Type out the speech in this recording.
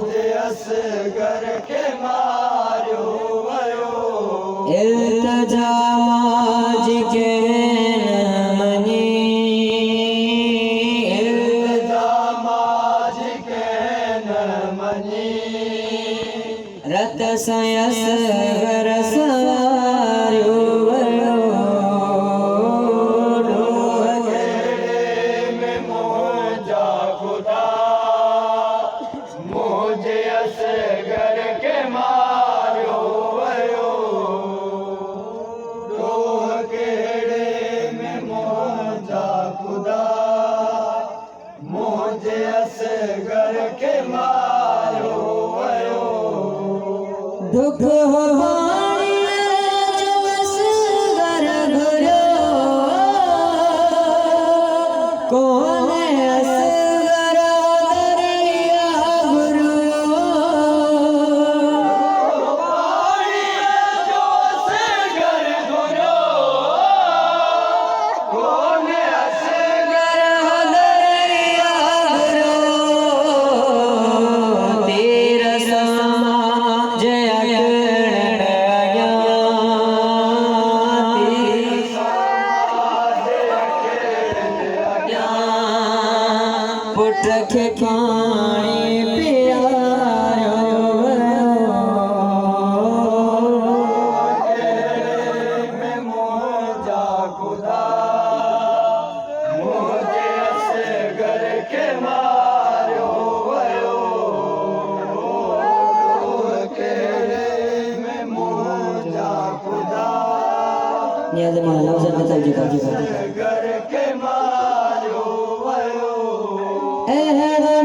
मुझे असगर के मारियो वयो इल्तिजा माजी के न मनी इल्तिजा माजी के न मनी रत से असगर सवारियो वयो मुझे असगर के मारियो वयो डोह केड़े में मुझा खुदा मुझे असगर के मारियो वयो दुख हो वाणी जो असगर घुरियो कौन असगर दरिया घुरियो पानी जो असगर घुरियो कौन असगर दरिया घुरियो तीर समाज पुट के पानी पियारो में मुझा खुदा मुझे असगर के मारियो वयो केड़े में मुझा खुदा नियाज़ मौला हुसैन बताइए असगर के मारियो वयो ए